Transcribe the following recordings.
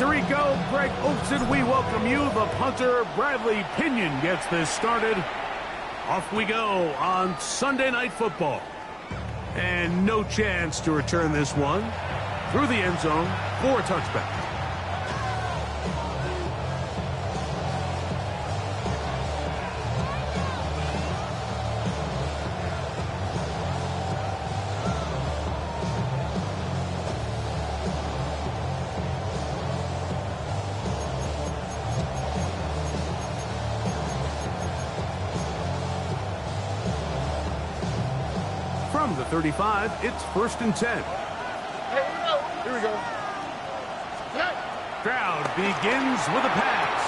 Rico, Greg Olson, we welcome you. The punter, Bradley Pinion, gets this started. Off we go on Sunday Night Football. And no chance to return this one through the end zone for a touchback. From the 35, it's 1st and 10. Here we go. Stroud begins with a pass.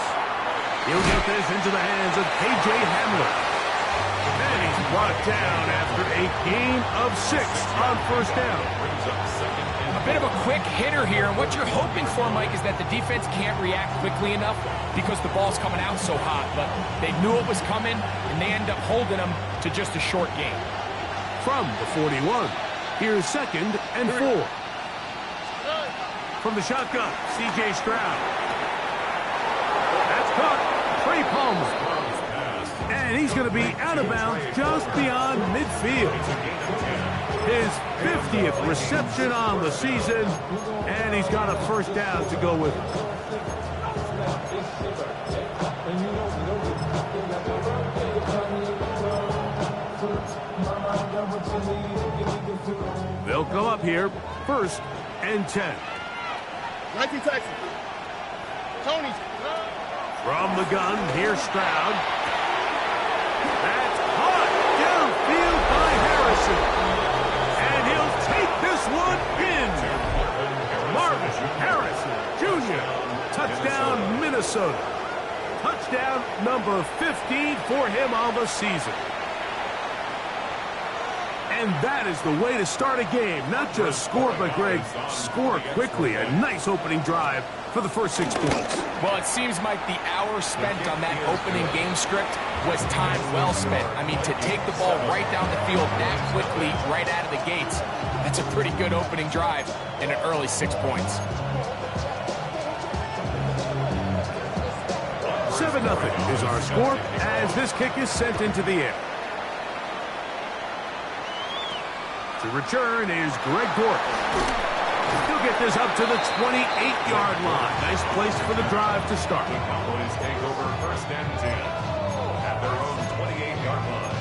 He'll get this into the hands of K.J. Hamler. And he's brought down after a gain of 6 on 1st down. A bit of a quick hitter here, and what you're hoping for, Mike, is that the defense can't react quickly enough because the ball's coming out so hot. But they knew it was coming, and they end up holding them to just a short gain. From the 41, here's 2nd and 4. From the shotgun, C.J. Stroud. That's caught. Trey Palmer. And he's going to be out of bounds just beyond midfield. His 50th reception on the season, and he's got a 1st down to go with it. They'll come up here, 1st and 10. 19 Texas. Tony. From the gun, here's Stroud. That's caught downfield by Harrison. And he'll take this one in. Marvin Harrison Jr. Touchdown, Minnesota. Touchdown number 15 for him on the season. And that is the way to start a game. Not just score, but, Greg, score quickly. A nice opening drive for the first 6 points. Well, it seems like the hour spent on that opening game script was time well spent. I mean, to take the ball right down the field that quickly, right out of the gates, that's a pretty good opening drive in an early 6 points. 7-0 is our score as this kick is sent into the air. To return is Greg Dortch. He'll get this up to the 28-yard line. Nice place for the drive to start. The Cowboys take over 1st and 10 at their own 28-yard line.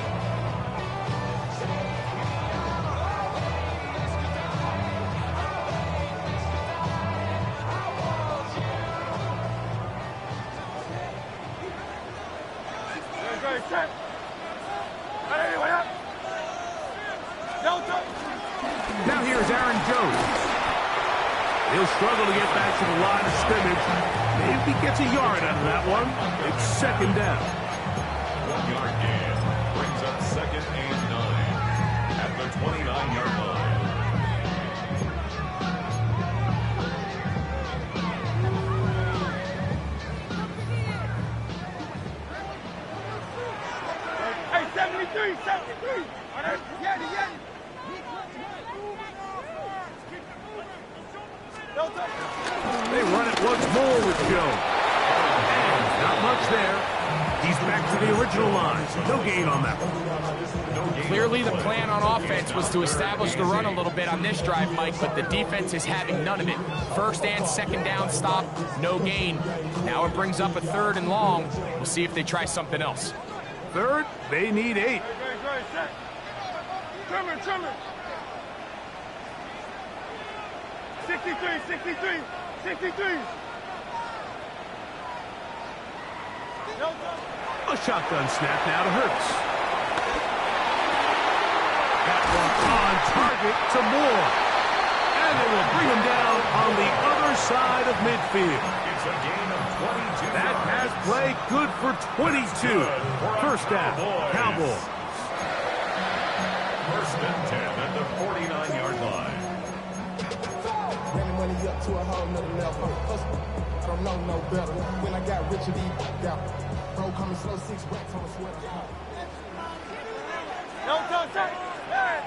Now here's Aaron Jones. He'll struggle to get back to the line of scrimmage. Maybe he gets a yard out of that one. It's 2nd down. 1-yard gain brings up 2nd and 9 at the 29-yard line. Hey, 73, 73. Yeah. They run it once more with Jones. And not much there. He's back to the original line. No gain on that one. Clearly the plan on offense was to establish the run a little bit on this drive, Mike, but the defense is having none of it. 1st and 2nd down stop, no gain. Now it brings up a 3rd and long. We'll see if they try something else. 3rd, they need 8. Trimmer. 63. A shotgun snap now to Hurts. That one on target to Moore. And they will bring him down on the other side of midfield. It's a gain of 22. That pass play good for 22. 1st down, Cowboys. 1st and 10 at the 49-yard line. Money up to a whole nother level. Don't know no better. When I got rich and deep out. Bro coming slow, 6 racks on the sweat. No touch. Hey.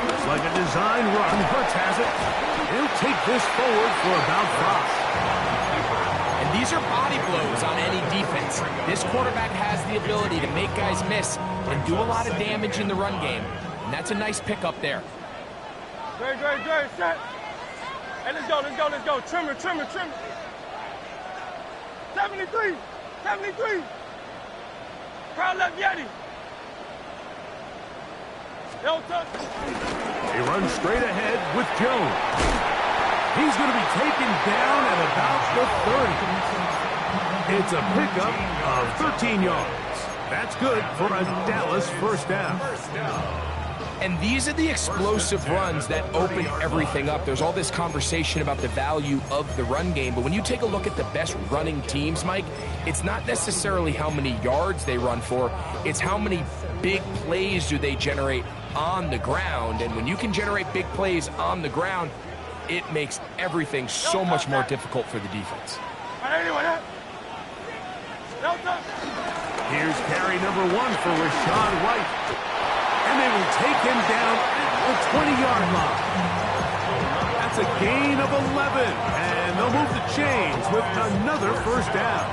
Looks like a design run. Hurts has it. He'll take this forward for about 5. And these are body blows on any defense. This quarterback has the ability to make guys miss and do a lot of damage in the run game. And that's a nice pickup there. Dre, set. Hey, let's go. Trimmer. 73. Crowd left Yeti. Yo, touch. He runs straight ahead with Jones. He's going to be taken down at about the 30. It's a pickup of 13 yards. That's good for a Dallas first down. And these are the explosive runs that open everything up. There's all this conversation about the value of the run game, but when you take a look at the best running teams, Mike, it's not necessarily how many yards they run for, it's how many big plays do they generate on the ground. And when you can generate big plays on the ground, it makes everything so much more difficult for the defense. Here's carry number 1 for Rashawn White. And they will take him down at the 20-yard line. That's a gain of 11. And they'll move the chains with another first down.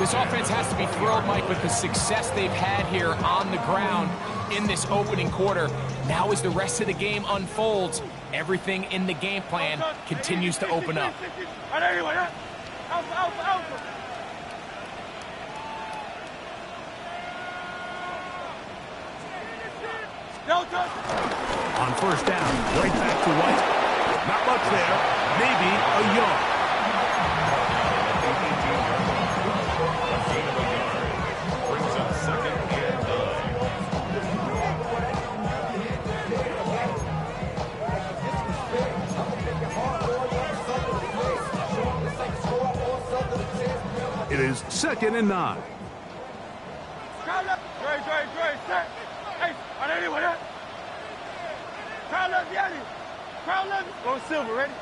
This offense has to be thrilled, Mike, with the success they've had here on the ground in this opening quarter. Now as the rest of the game unfolds, everything in the game plan continues to open up. On first down, right back to White. Not much there, maybe a yard. Brings up second and 9. It is 2nd and 9. Dre, set. Hey, are they anywhere there? Crowd left Yeti. Go Silver, ready?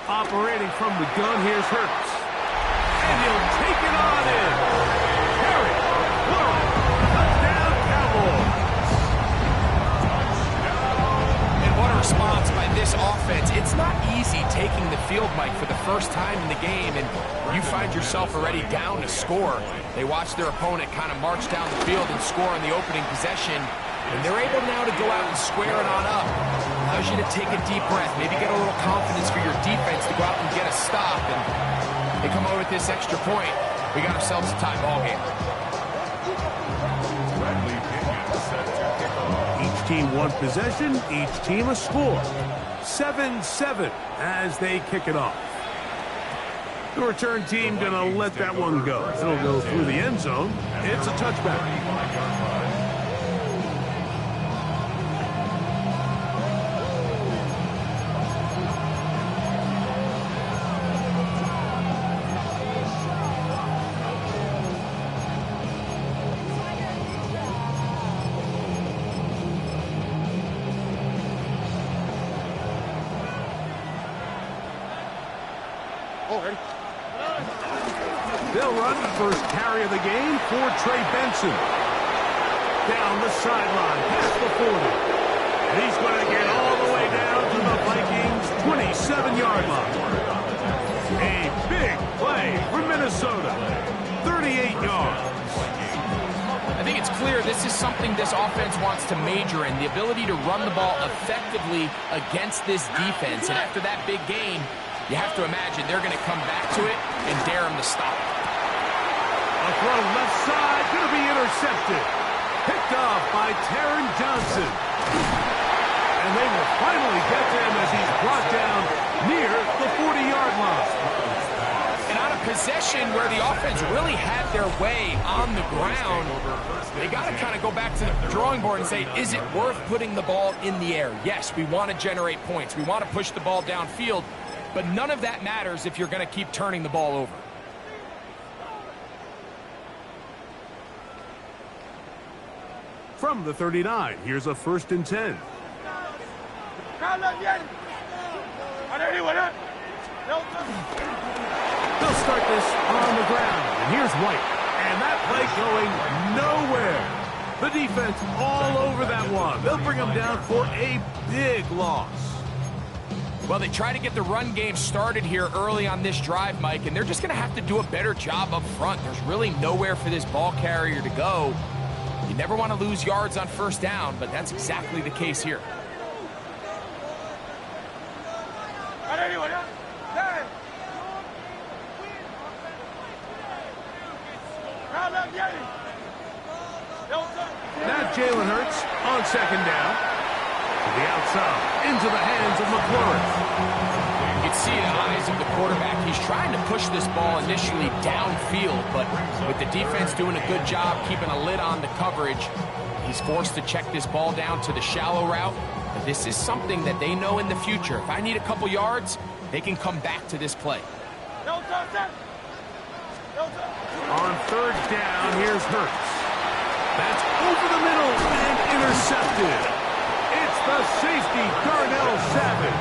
Operating from the gun, here's Hurts. And he'll take it on in. Carry. Touchdown, Cowboys. And what a response by this offense. It's not easy taking the field, Mike, for the first time in the game, and you find yourself already down to score. They watch their opponent kind of march down the field and score on the opening possession, and they're able now to go out and square it on up. Allows you to take a deep breath, maybe get a little confidence for your defense to go out and get a stop, and they come over with this extra point. We got ourselves a tie ball game. Each team one possession, each team a score. 7-7 as they kick it off. The return team gonna let that one go. It'll go through the end zone. It's a touchback. They'll run the first carry of the game for Trey Benson. Down the sideline, past the 40. And he's going to get all the way down to the Vikings' 27-yard line. A big play for Minnesota. 38 yards. I think it's clear this is something this offense wants to major in, the ability to run the ball effectively against this defense. And after that big game, you have to imagine they're going to come back to it and dare him to stop. A throw left side, going to be intercepted. Picked off by Taron Johnson. And they will finally get him as he's brought down near the 40-yard line. And on a possession where the offense really had their way on the ground, they got to kind of go back to the drawing board and say, is it worth putting the ball in the air? Yes, we want to generate points. We want to push the ball downfield. But none of that matters if you're going to keep turning the ball over. From the 39, here's a 1st and 10. They'll start this on the ground. And here's White. And that play going nowhere. The defense all over that one. They'll bring them down for a big loss. Well, they try to get the run game started here early on this drive, Mike, and they're just going to have to do a better job up front. There's really nowhere for this ball carrier to go. You never want to lose yards on first down, but that's exactly the case here. Now Jalen Hurts on second down. To the outside, into the hands of McLaurin. You can see in the eyes of the quarterback, he's trying to push this ball initially downfield, but with the defense doing a good job keeping a lid on the coverage, he's forced to check this ball down to the shallow route. But this is something that they know in the future. If I need a couple yards, they can come back to this play. On third down, here's Hurts. That's over the middle and intercepted. It's the safety, Darnell Savage.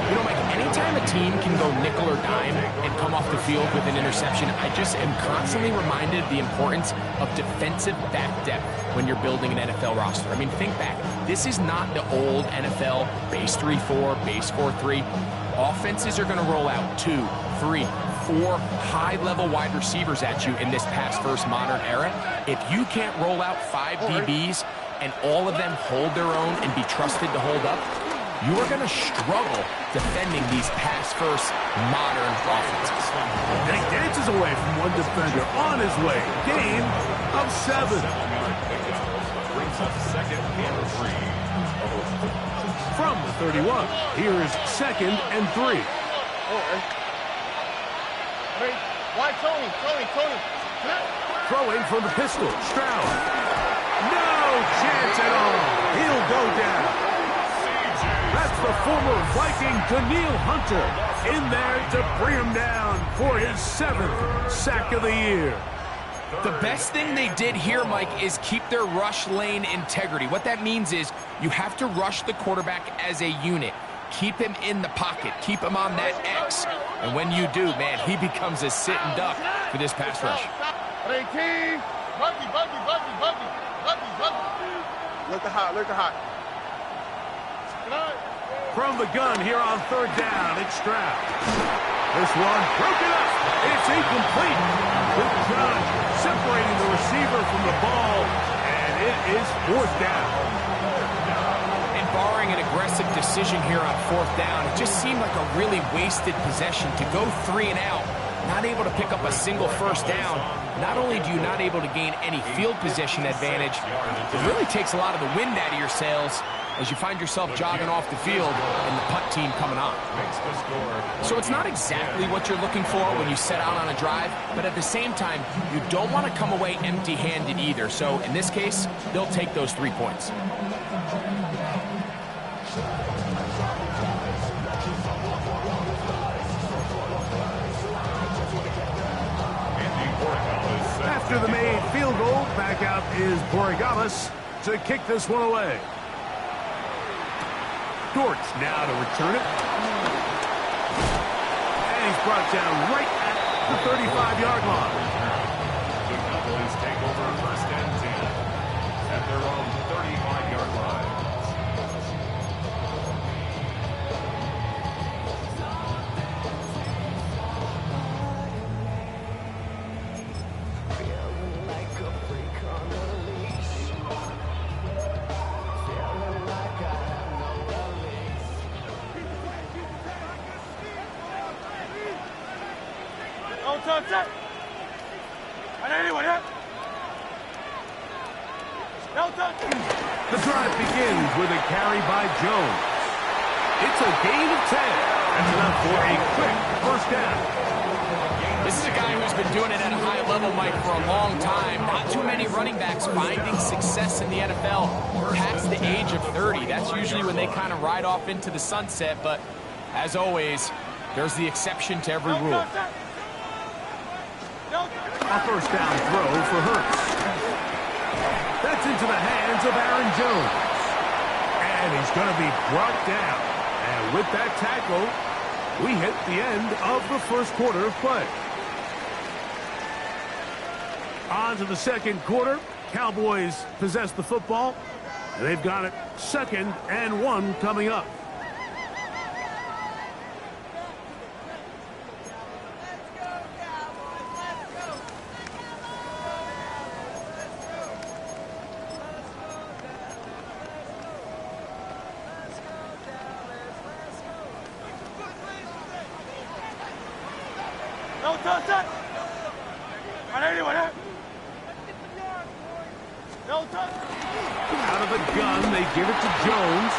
You know, Mike, anytime a team can go nickel or dime and come off the field with an interception, I just am constantly reminded of the importance of defensive back depth when you're building an NFL roster. I mean, think back. This is not the old NFL base 3-4, base 4-3. Offenses are going to roll out 2, 3, 4 high-level wide receivers at you in this pass-first modern era. If you can't roll out 5 DBs and all of them hold their own and be trusted to hold up, you are going to struggle defending these pass-first modern offenses. And he dances away from one defender on his way. Gain of 7. Brings up second and 3. From the 31, here is second and 3. Why Tony? Throwing from the pistol, Stroud. No chance at all. He'll go down. That's the former Viking Daniil Hunter in there to bring him down for his 7th sack of the year. The best thing they did here, Mike, is keep their rush lane integrity. What that means is you have to rush the quarterback as a unit. Keep him in the pocket. Keep him on that X. And when you do, man, he becomes a sitting duck for this pass rush. Look hot. From the gun here on third down, it's Stroud. This one broken up. It's incomplete. Good job separating the receiver from the ball, and it is 4th down. And barring an aggressive decision here on 4th down, it just seemed like a really wasted possession to go 3 and out, not able to pick up a single first down. Not only do you not able to gain any field position advantage, it really takes a lot of the wind out of your sails as you find yourself jogging off the field and the punt team coming on. So it's not exactly what you're looking for when you set out on a drive, but at the same time, you don't want to come away empty-handed either. So in this case, they'll take those 3 points. After the made field goal, back out is Borregales to kick this one away. Dortz now to return it. And he's brought down right at the 35-yard line. The Cowboys take over first and 10 at their own 35-yard line. The drive begins with a carry by Jones. It's a gain of 10. That's enough for a quick first down. This is a guy who's been doing it at a high level, Mike, for a long time. Not too many running backs finding success in the NFL past the age of 30. That's usually when they kind of ride off into the sunset, but as always, there's the exception to every rule. A first down throw for Hurts. That's into the hands of Aaron Jones. And he's going to be brought down. And with that tackle, we hit the end of the first quarter of play. On to the second quarter. Cowboys possess the football. They've got it 2nd and 1 coming up. No touch. On anyone, huh? No touch. Out of the gun, they give it to Jones.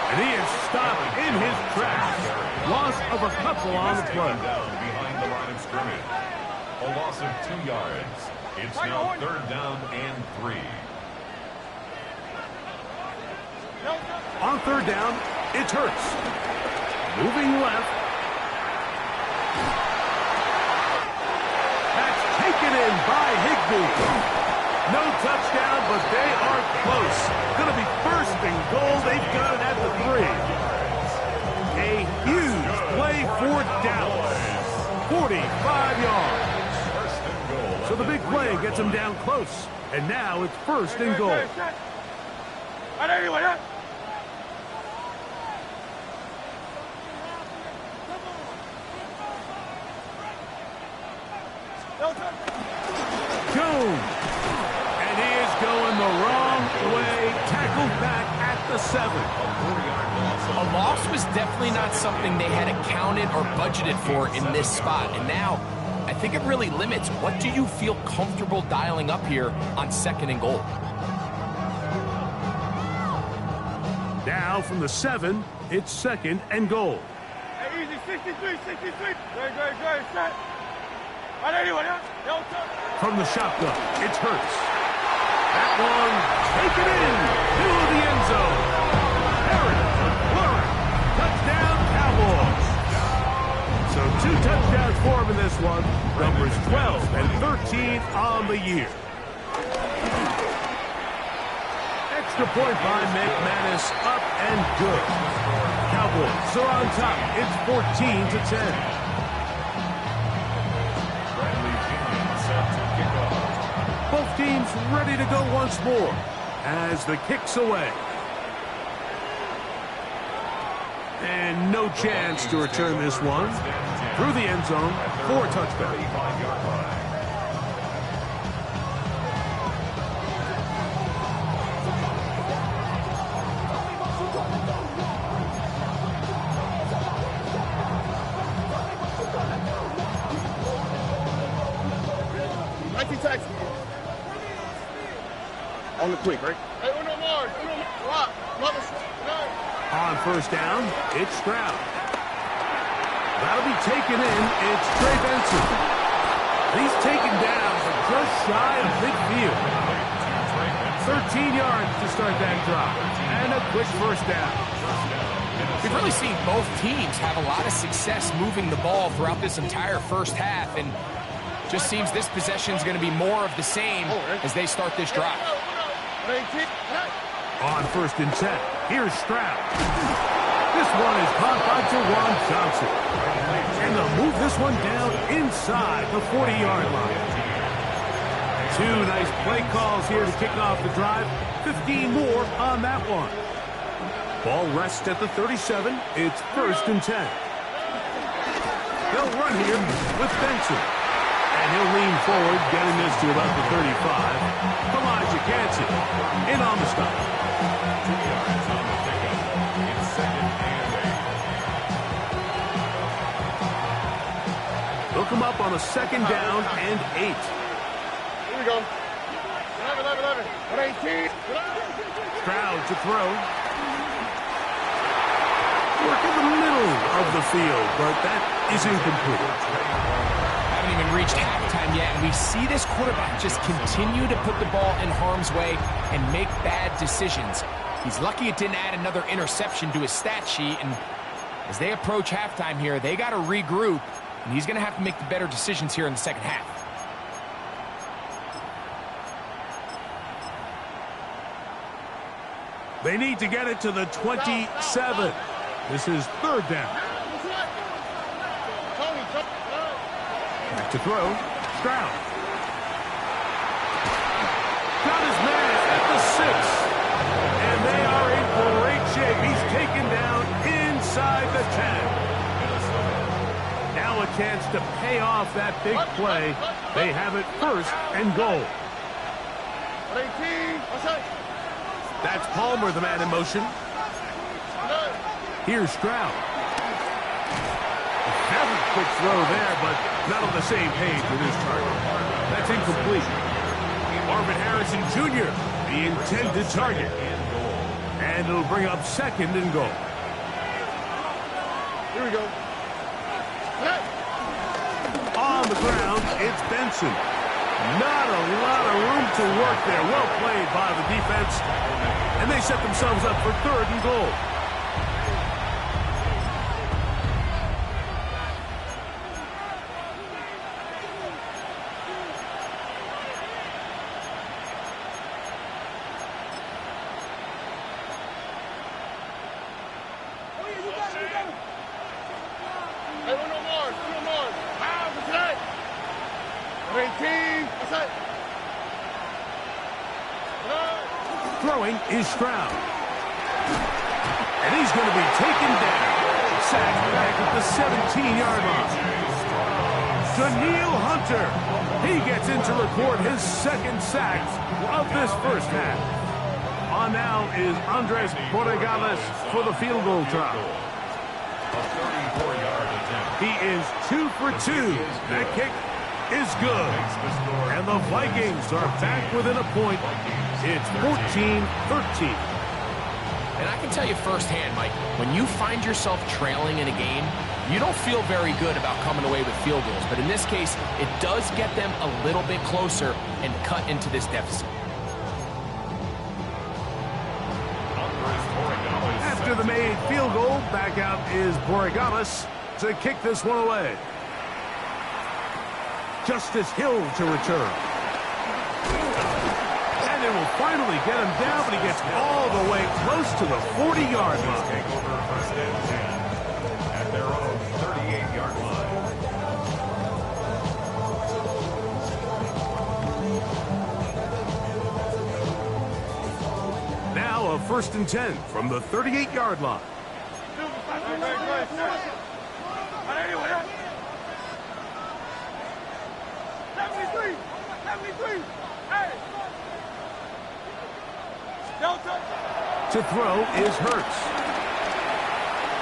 And he is stopped in his tracks. Loss of a couple on the play. Down behind the line of scrimmage. A loss of 2 yards. It's now 3rd down and 3. On 3rd down, it's Hurts. Moving left. That's taken in by Higbee. No touchdown, but they are close. Going to be 1st and goal. They've got it at the 3. A huge play for Dallas. 45 yards. So the big play gets them down close. And now it's 1st and goal. On anyone, huh? Jones. And he is going the wrong way. Tackled back at the 7. A loss was definitely not something they had accounted or budgeted for in this spot. And now, I think it really limits. What do you feel comfortable dialing up here on 2nd and goal? Now from the 7, it's 2nd and goal. Hey, easy, 63. Great, set. On anyone, huh? No touch. From the shotgun, it's Hurts. That one taken in to the end zone. Aaron Warren, touchdown Cowboys. So 2 touchdowns for him in this one. Numbers 12 and 13 on the year. Extra point by McManus, up and good. Cowboys are on top. It's 14-10. Both teams ready to go once more as the kick's away. And no chance to return this one. Through the end zone for a touchdown. On the quick, right? Hey, on 1st down, it's Stroud. That'll be taken in. It's Trey Benson. He's taken down just shy of midfield. 13 yards to start that drive. And a quick 1st down. We've really seen both teams have a lot of success moving the ball throughout this entire 1st half. And just seems this possession is going to be more of the same as they start this drive. On 1st and 10, here's Stroud. This one is caught by Jawan Johnson. And they'll move this one down inside the 40-yard line. 2 nice play calls here to kick off the drive. 15 more on that one. Ball rests at the 37. It's 1st and 10. They'll run here with Benson. And he'll lean forward, getting this to about the 35. Elijah Gadsden in on the stop. 2 yards on the pickup. It's 2nd and 8. They'll come up on a 2nd down and 8. Here we go. 11. 18. Stroud to throw. Work in the middle of the field, but that is incomplete. Haven't even reached halftime yet, and we see this quarterback just continue to put the ball in harm's way and make bad decisions. He's lucky it didn't add another interception to his stat sheet, and as they approach halftime here, they got to regroup, and he's going to have to make the better decisions here in the 2nd half. They need to get it to the 27. This is 3rd down. Back to throw. Stroud. Got his taken down inside the 10. Now a chance to pay off that big play. They have it first and goal. That's Palmer, the man in motion. Here's Stroud. Have a quick throw there, but not on the same page with his target. That's incomplete. Marvin Harrison Jr., the intended target. And it'll bring up second and goal. Here we go. On the ground, it's Benson. Not a lot of room to work there. Well played by the defense. And they set themselves up for third and goal. Throwing is Stroud. And he's going to be taken down. Sacked back at the 17-yard line. Daniil Hunter. He gets in to record his second sack of this first half. On now is Andres Borregales for the field goal try. He is 2 for 2. That kick is good. And the Vikings are back within a point. It's 14-13. And I can tell you firsthand, Mike, when you find yourself trailing in a game, you don't feel very good about coming away with field goals. But in this case, it does get them a little bit closer and cut into this deficit. After the made field goal, back out is Borregales to kick this one away. Justice Hill to return. And it will finally get him down, but he gets all the way close to the 40-yard line. Take over first and 10 at their own 38-yard line. Now a first and 10 from the 38-yard line. 73. Hey. To throw is Hurts.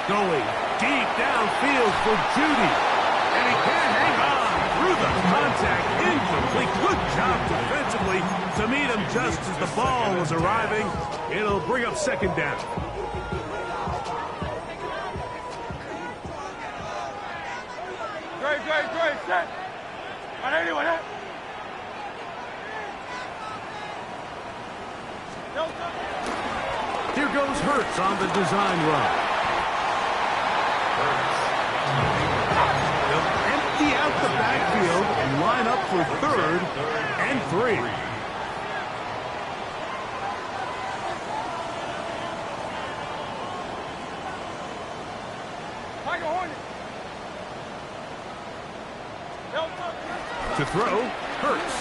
Going deep downfield for Judy. And he can't hang on through the contact. Incomplete. Good job defensively to meet him just as the ball was arriving. It'll bring up second down. Great. Set. Here goes Hurts on the design run. They'll empty out the backfield and line up for third and 3. To throw, Hurts.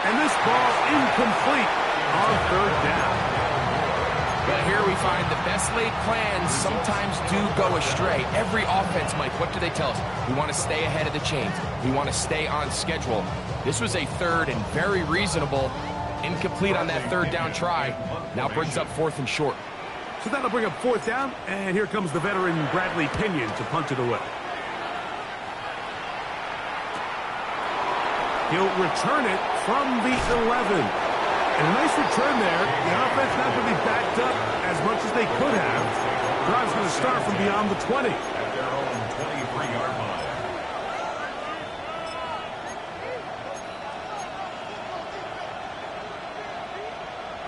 And this ball incomplete on third down. But here we find the best laid plans sometimes do go astray. Every offense, Mike, what do they tell us? We want to stay ahead of the chains. We want to stay on schedule. This was a third and very reasonable. Incomplete on that third down try. Now brings up fourth and short. So that'll bring up fourth down. And here comes the veteran Bradley Pinion to punt it away. He'll return it from the 11. And a nice return there. The offense not going to be backed up as much as they could have. Drive's going to start from beyond the 20. At their own 23-yard line.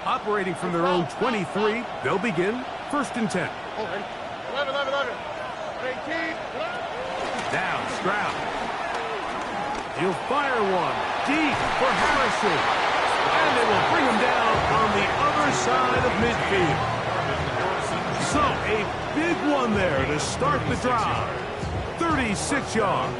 Operating from their own 23, they'll begin first and 10. 11. 18. Down, Stroud. He'll fire one deep for Harrison. And they will bring him down on the other side of midfield. So a big one there to start the drive. 36 yards.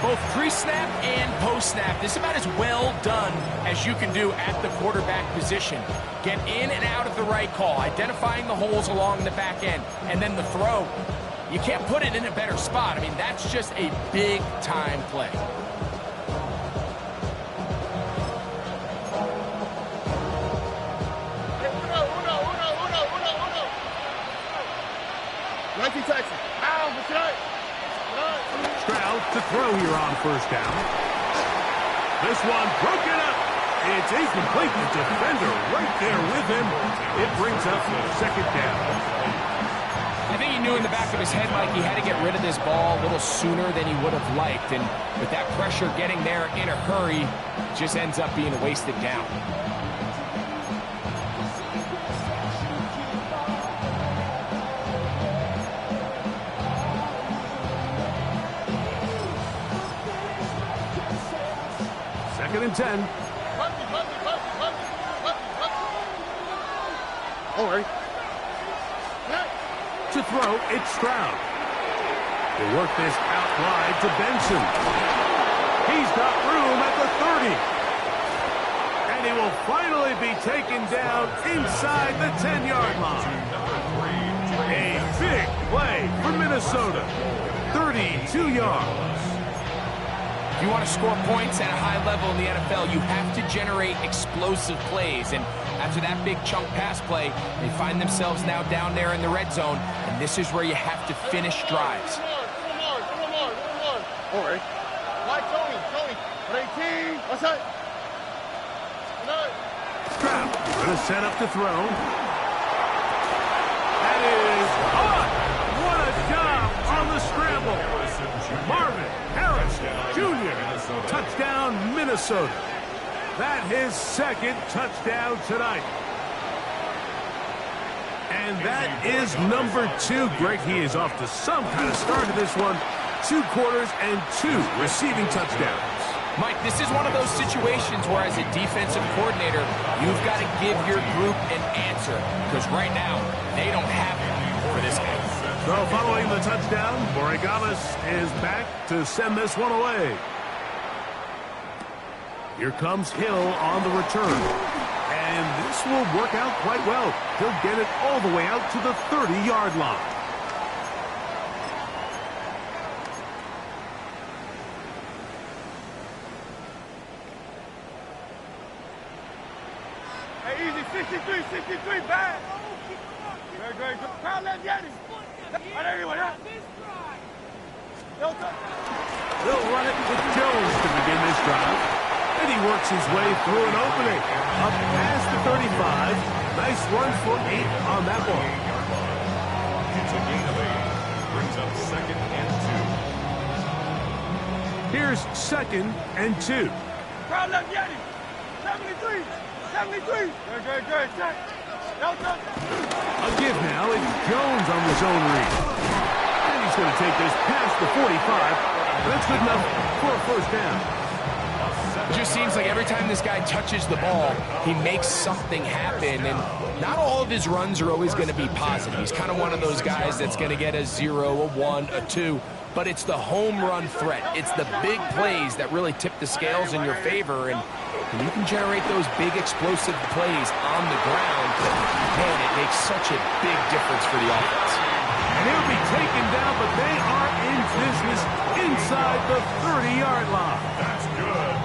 Both pre-snap and post-snap, this is about as well done as you can do at the quarterback position. Get in and out of the right call, identifying the holes along the back end, and then the throw. You can't put it in a better spot. I mean, that's just a big-time play. Stroud to throw here on first down. This one broken up. It's incomplete. The defender right there with him. It brings up second down. I think he knew in the back of his head, Mike, he had to get rid of this ball a little sooner than he would have liked. And with that pressure getting there in a hurry, it just ends up being a wasted down. Second and 10. All right. To throw, it's Stroud. They work this out wide to Benson. He's got room at the 30. And he will finally be taken down inside the 10-yard line. A big play for Minnesota. 32 yards. If you want to score points at a high level in the NFL, you have to generate explosive plays. And after that big chunk pass play, they find themselves now down there in the red zone. And this is where you have to finish drives. All right. Like Tony. 18. What's that? Stroud going to set up to throw. That is on. What a job on the scramble. Marvin Harris Jr. Touchdown, Minnesota. That his second touchdown tonight. And that is number 2. Greg, he is off to some kind of start to this one. 2 quarters and 2 receiving touchdowns. Mike, this is one of those situations where as a defensive coordinator, you've got to give your group an answer. Because right now, they don't have it for this game. So following the touchdown, Borregamas is back to send this one away. Here comes Hill on the return. And this will work out quite well. He'll get it all the way out to the 30-yard line. Hey, easy. 63, bad. Very good. Crowd left Yanni. They'll run it with Jones to begin this drive. And he works his way through an opening. Up past the 35. Nice run for 8 on that one. It's a gain of 8. Brings up second and 2. Here's second and 2. Crowd left Yanni. 73. Good. A give now. It's Jones on the zone read. And he's going to take this past the 45. That's good enough for a first down. It just seems like every time this guy touches the ball, he makes something happen. And not all of his runs are always going to be positive. He's kind of one of those guys that's going to get a 0, a 1, a 2. But it's the home run threat. It's the big plays that really tip the scales in your favor. And when you can generate those big explosive plays on the ground, man, it makes such a big difference for the offense. And he'll be taken down, but they are in business inside the 30-yard line. That's good.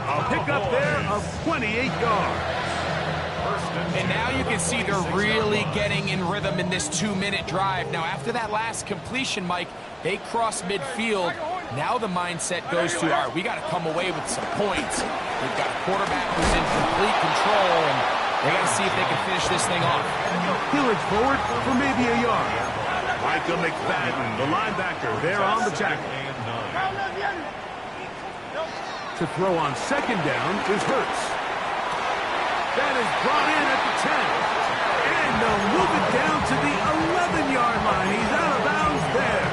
A pickup there of 28 yards. And now you can see they're really getting in rhythm in this 2-minute drive. Now, after that last completion, Mike, they cross midfield. Now the mindset goes to, all right, we got to come away with some points. We've got a quarterback who's in complete control, and they got to see if they can finish this thing off. He'll forward for maybe a yard. Micah McFadden, the linebacker, there on the tackle. To throw on second down is Hurts. That is brought in at the 10. And they'll move it down to the 11-yard line. He's out of bounds there.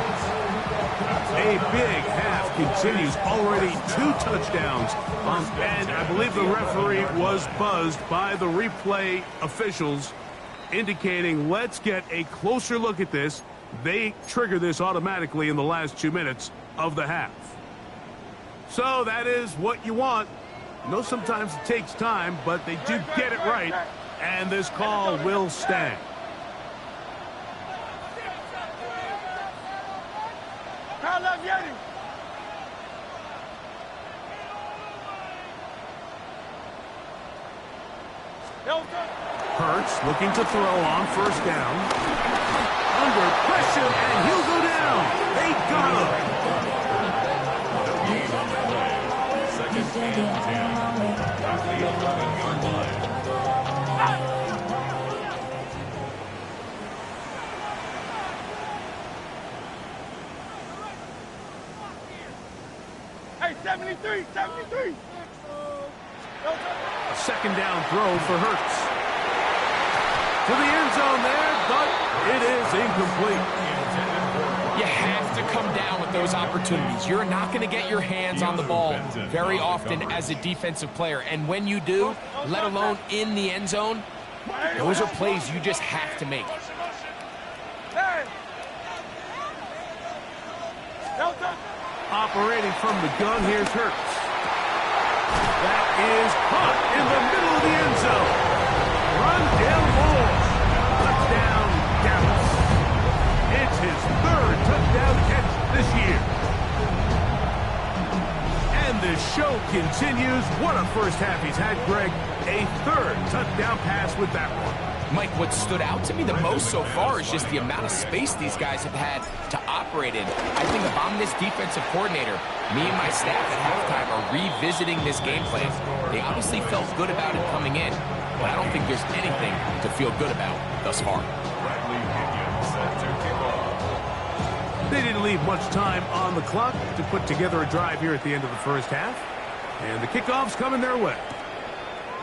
A big half continues. Already 2 touchdowns. And I believe the referee was buzzed by the replay officials, indicating let's get a closer look at this. They trigger this automatically in the last 2 minutes of the half. So that is what you want. I know sometimes it takes time, but they do get it right, and this call will stand. Hurts looking to throw on first down. Under pressure, and he'll go down. They got him. Second and 10 at the 11-yard line. Hey, 73, 73. A second down throw for Hurts. To the end zone there, but it is incomplete. You have to come down with those opportunities. You're not going to get your hands on the ball very often as a defensive player. And when you do, let alone in the end zone, those are plays you just have to make. Operating from the gun, here's Hurts. That is caught in the middle of the end zone. Run down Moore. Touchdown, Dallas. It's his third touchdown catch this year. And the show continues. What a first half he's had, Greg. A third touchdown pass with that one. Mike, what stood out to me the most so far is just the amount of space these guys have had to operate in. I think if I'm this defensive coordinator, me and my staff at halftime are revisiting this game plan. They obviously felt good about it coming in, but I don't think there's anything to feel good about thus far. They didn't leave much time on the clock to put together a drive here at the end of the first half. And the kickoff's coming their way.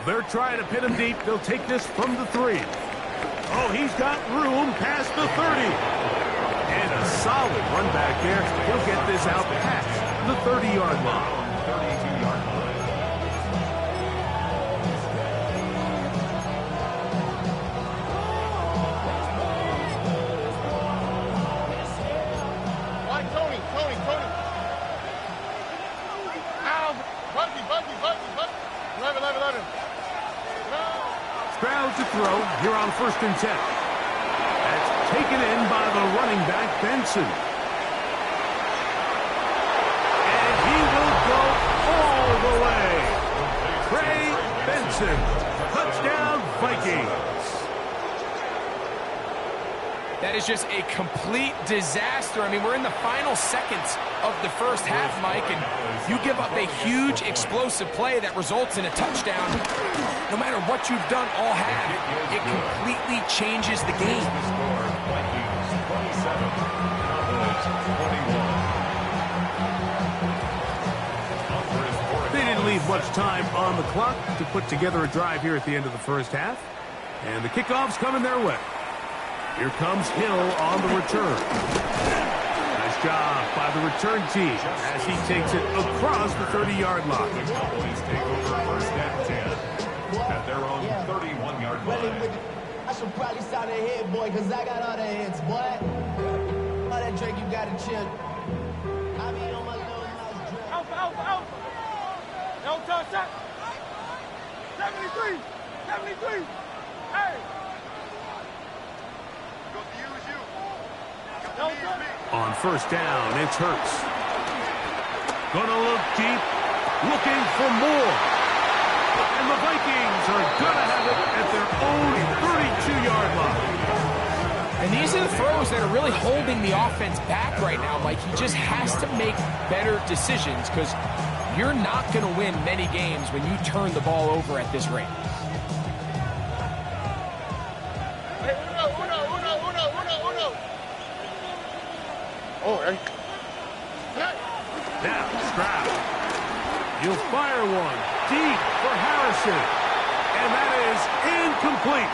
They're trying to pin him deep. They'll take this from the 3. Oh, he's got room past the 30. And a solid run back there. He'll get this out past the 30-yard line. 32-yard line. Tony. Ow, Buggy. Let him. Stroud to throw here on 1st and 10. That's taken in by the running back, Benson. And he will go all the way. Trey Benson. Touchdown, Vikings. That is just a complete disaster. I mean, we're in the final seconds of the first half, Mike, and you give up a huge explosive play that results in a touchdown. No matter what you've done all half, it completely changes the game. They didn't leave much time on the clock to put together a drive here at the end of the first half. And the kickoff's coming their way. Here comes Hill on the return. Nice job by the return team as he takes it across the 30-yard line. The Cowboys take over 1st and 10 at their own 31-yard line. I should probably sign a head, boy, because I got all the hits, boy. All that Drake, you got to chill. I mean, on my little nice drip. Out. No touch that. 73. Hey. On 1st down, it's Hurts. Gonna look deep, looking for more. And the Vikings are gonna have it at their own 32-yard line. And these are the throws that are really holding the offense back right now, Mike. He just has to make better decisions because you're not going to win many games when you turn the ball over at this rate. Now, Stroud. He'll fire one deep for Harrison. And that is incomplete.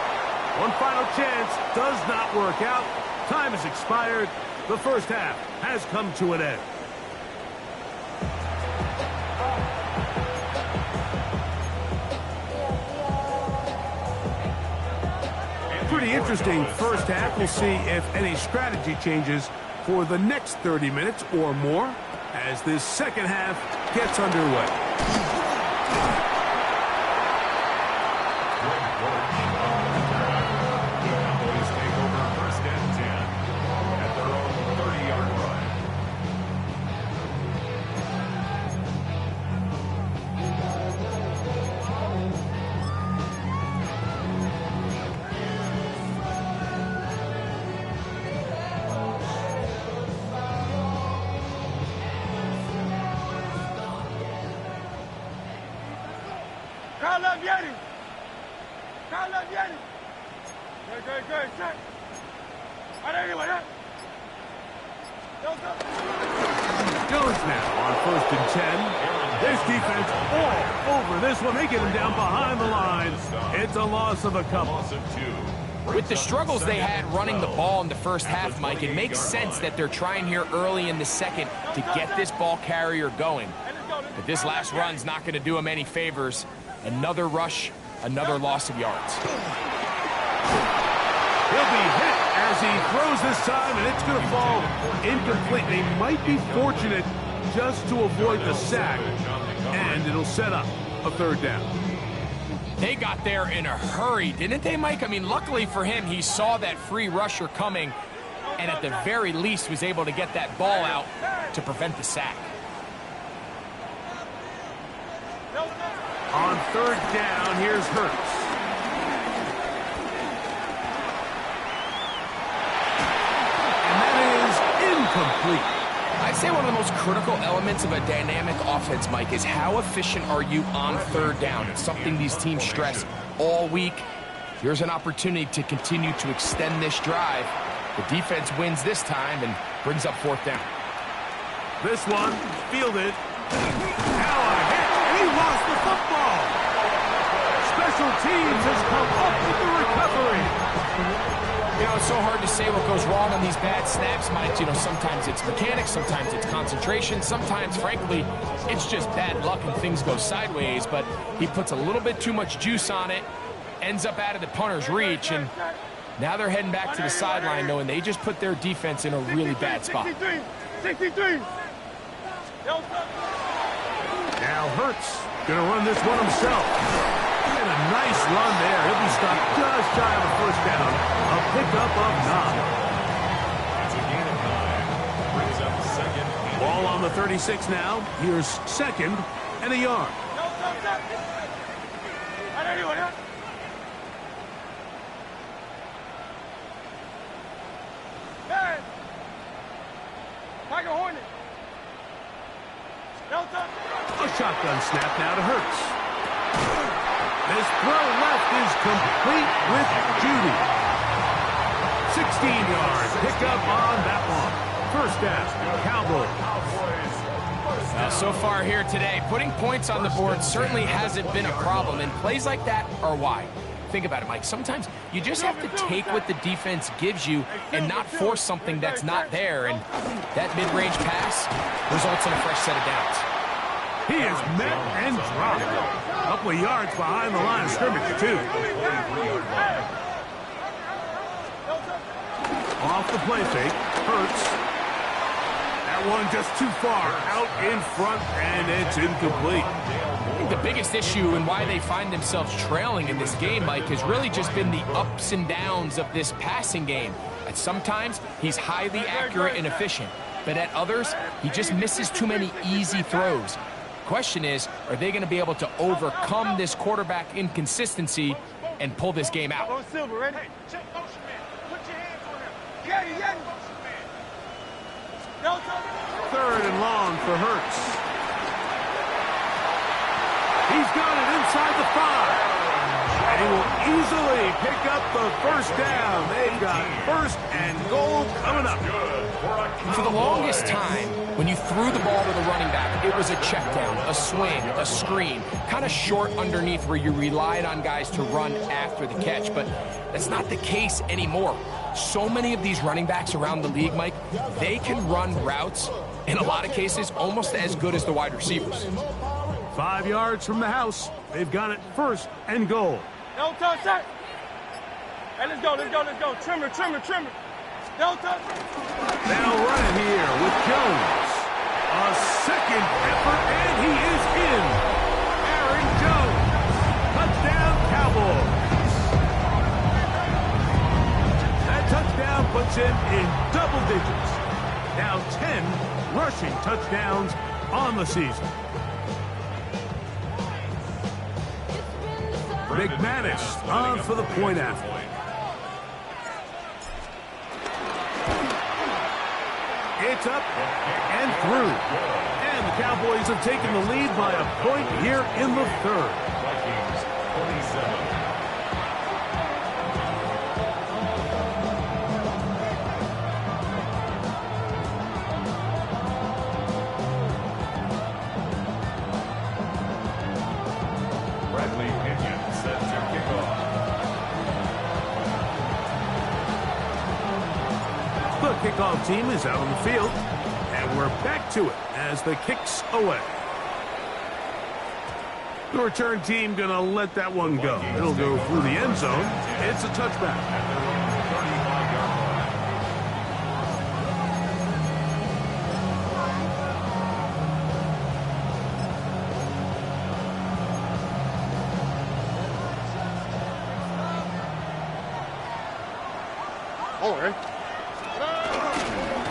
One final chance does not work out. Time has expired. The first half has come to an end. Pretty interesting first half. We'll see if any strategy changes for the next 30 minutes or more as this second half gets underway. Cowboys take over first and 10 at their own 30-yard line. Call up Yeti. Call up Yeti. Good. Check. Anyway, Jones now on first and 10. This defense all over this one. They get him down behind the line. It's a loss of a couple. Loss of 2. With the struggles they had running the ball in the first half, Mike, it makes sense that they're trying here early in the second to get this ball carrier going. But this last run's not going to do him any favors. Another rush, another loss of yards. He'll be hit as he throws this time, and it's going to fall incomplete. They might be fortunate just to avoid the sack, and it'll set up a third down. They got there in a hurry, didn't they, Mike? I mean, luckily for him, he saw that free rusher coming, and at the very least was able to get that ball out to prevent the sack. On third down, here's Hurts. And that is incomplete. I'd say one of the most critical elements of a dynamic offense, Mike, is how efficient are you on third down? It's something these teams stress all week. Here's an opportunity to continue to extend this drive. The defense wins this time and brings up fourth down. This one, fielded. Now a hit, and he lost the football. Special teams has come up with the recovery. You know, it's so hard to say what goes wrong on these bad snaps, Mike. You know, sometimes it's mechanics, sometimes it's concentration, sometimes, frankly, it's just bad luck and things go sideways, but he puts a little bit too much juice on it, ends up out of the punter's reach, and now they're heading back to the sideline knowing they just put their defense in a really bad spot. 63. Now Hurts gonna run this one himself. And a nice run there. He'll be stopped just shy of a first down. A pickup of 9. It's a gain of 9. Brings up second. Ball on the 36 now. Here's second and a yard. Tiger Hornet. A shotgun snap now to Hurts. This throw left is complete with Judy. 16-yard pickup on that one. First down, Cowboys. So far here today, putting points on the board certainly hasn't been a problem, and plays like that are why. Think about it, Mike. Sometimes you just have to take what the defense gives you and not force something that's not there, and that mid-range pass results in a fresh set of downs. He is met and dropped. A couple of yards behind the line of scrimmage, too. Off the play fake, Hurts. That one just too far out in front, and it's incomplete. I think the biggest issue and why they find themselves trailing in this game, Mike, has really just been the ups and downs of this passing game. At sometimes, he's highly accurate and efficient, but at others, he just misses too many easy throws. Question is, are they going to be able to overcome this quarterback inconsistency and pull this game out? On Silver, ready? Hey, check motion, man. Put your hands on him. Yeah. Third and long for Hurts. He's got it inside the 5. And he will easily pick up the first down. They've got first and goal coming up. For the longest time, when you threw the ball to the running back, it was a check down, a swing, a screen, kind of short underneath where you relied on guys to run after the catch. But that's not the case anymore. So many of these running backs around the league, Mike, they can run routes, in a lot of cases, almost as good as the wide receivers. 5 yards from the house. They've got it first and goal. No touch that. Hey, let's go. Trimmer. No touch. They'll run it here with Jones. A second effort, and he rushing touchdowns on the season. McManus on for the point after. It's up and through. And the Cowboys have taken the lead by a point here in the third. Vikings 27. Bradley Pinion set to kick off. The kickoff team is out on the field, and we're back to it as the kick's away. The return team going to let that one go. It'll go through the end zone. It's a touchback. At their own 35-yard line.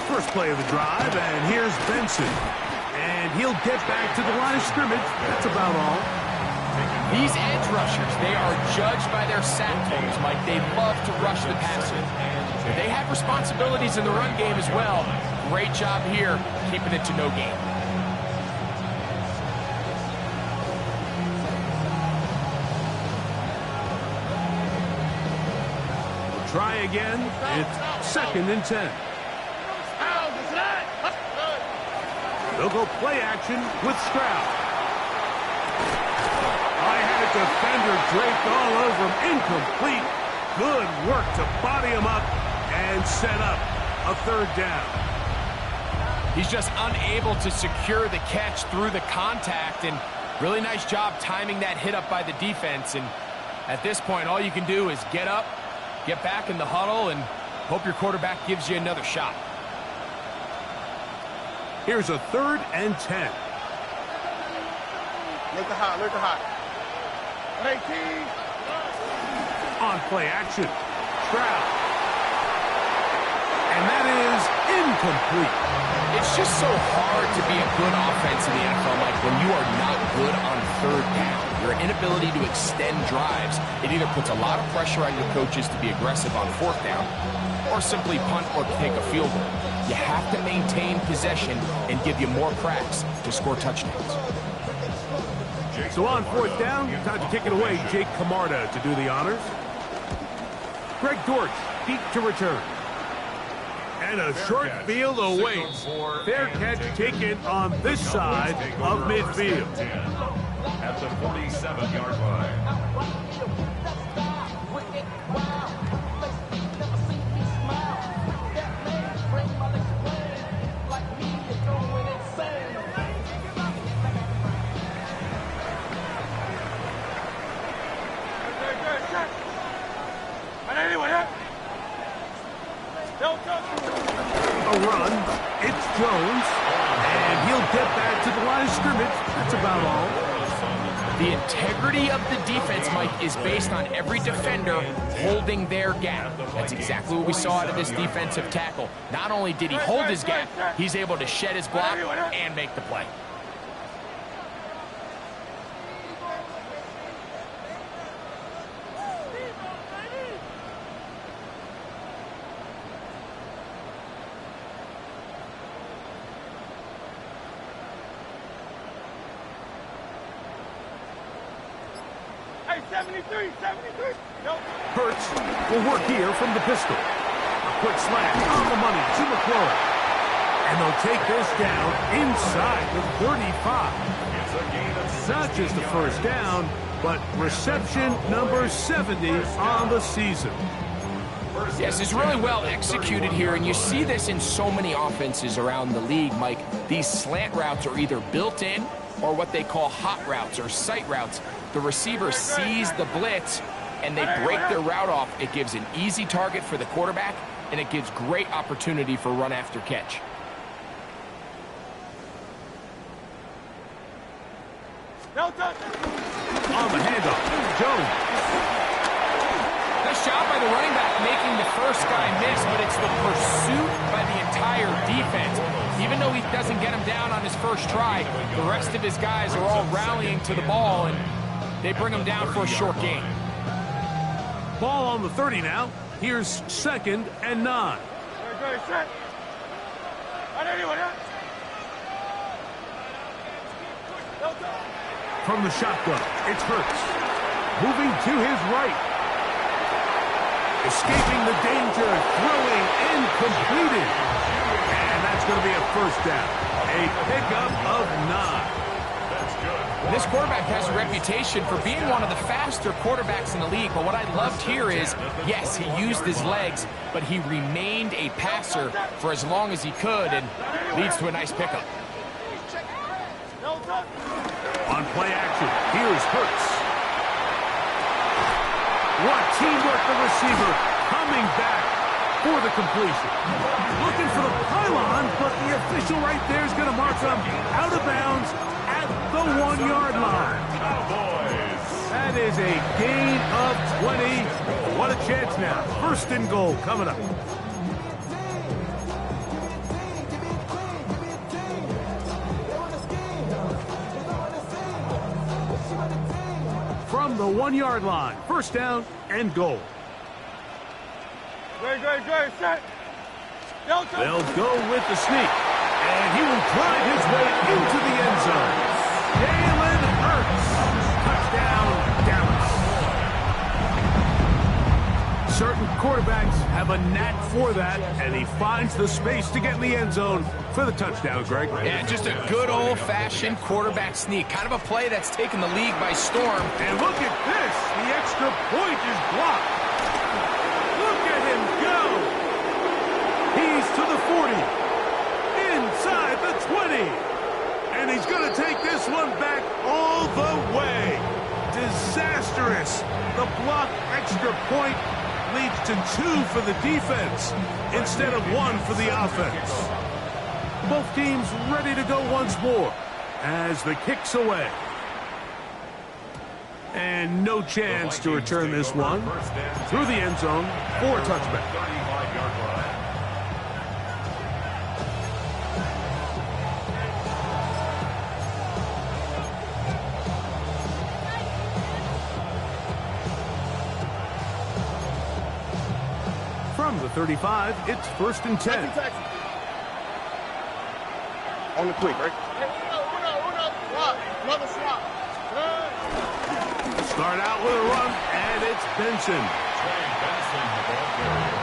First play of the drive, and here's Benson. And he'll get back to the line of scrimmage. That's about all. These edge rushers, they are judged by their sack totals, Mike. They love to rush the passer. They have responsibilities in the run game as well. Great job here, keeping it to no gain. Try again. It's 2nd and 10. They'll go play action with Stroud. I had a defender draped all over him. Incomplete. Good work to body him up and set up a 3rd down. He's just unable to secure the catch through the contact, and really nice job timing that hit up by the defense. And at this point, all you can do is get up, get back in the huddle, and hope your quarterback gives you another shot. Here's a 3rd and 10. Look at hot, look at hot. Hey, team. On play action. Stroud. And that is incomplete. It's just so hard to be a good offense in the NFL, Mike, when you are not good on 3rd down. Your inability to extend drives, it either puts a lot of pressure on your coaches to be aggressive on 4th down, or simply punt or take a field goal. You have to maintain possession and give you more cracks to score touchdowns. So on 4th down, time to kick it away. Jake Camarda to do the honors. Greg Dortch, deep to return. And a short field awaits. Fair catch taken on this side of midfield. At the 47-yard line. A run. It's Jones. And he'll get back to the line of scrimmage. That's about all. The integrity of the defense, Mike, is based on every defender holding their gap. That's exactly what we saw out of this defensive tackle. Not only did he hold his gap, he's able to shed his block and make the play. Hey, 73. Nope. Hurts will work here from the pistol. A quick slant on the money to McClure. And they'll take this down inside the 35. It's a gain of Not just the 1st down, but reception number 70 on the season. Yes, it's really well executed here, and you see this in so many offenses around the league, Mike. These slant routes are either built in or what they call hot routes or sight routes. The receiver sees the blitz, and they break their route off. It gives an easy target for the quarterback, and it gives great opportunity for run after catch. No touch. On the handoff, Jones. Nice job by the running back making the first guy miss, but it's the pursuit by the entire defense. even though he doesn't get him down on his first try, the rest of his guys are all rallying to the ball, and they bring him down for a short gain. Ball on the 30 now. Here's 2nd and 9. From the shotgun, it's Hurts. Moving to his right. Escaping the danger, throwing incompleted. And that's going to be a first down. A pickup of 9. This quarterback has a reputation for being one of the faster quarterbacks in the league, but what I loved here is, yes, he used his legs, but he remained a passer for as long as he could, and leads to a nice pickup. On play action, here's Hurts. What teamwork, the receiver coming back for the completion. Looking for the pylon, but the official right there is going to mark him out of bounds at the 1-yard line. Cowboys. That is a gain of 20. What a chance now. 1st and goal coming up. From the 1-yard line, 1st down and goal. Great, set. They'll go with the sneak, and he will drive his way into the end zone. Jalen Hurts, touchdown, Dallas. Certain quarterbacks have a knack for that, and he finds the space to get in the end zone for the touchdown, Greg. Yeah, just a good old-fashioned quarterback sneak. Kind of a play that's taken the league by storm. And look at this. The extra point is blocked. Look at him go. He's to the 40. Inside the 20. And he's going to take this one back all the way. Disastrous. The blocked extra point leads to 2 for the defense instead of 1 for the offense. Both teams ready to go once more as the kick's away. And no chance to return this one through the end zone for a touchback. 35-yard line. From the 35, it's 1st and 10. On the quick, right? Start out with a run, and it's Benson. Trey Benson, the ball carrier.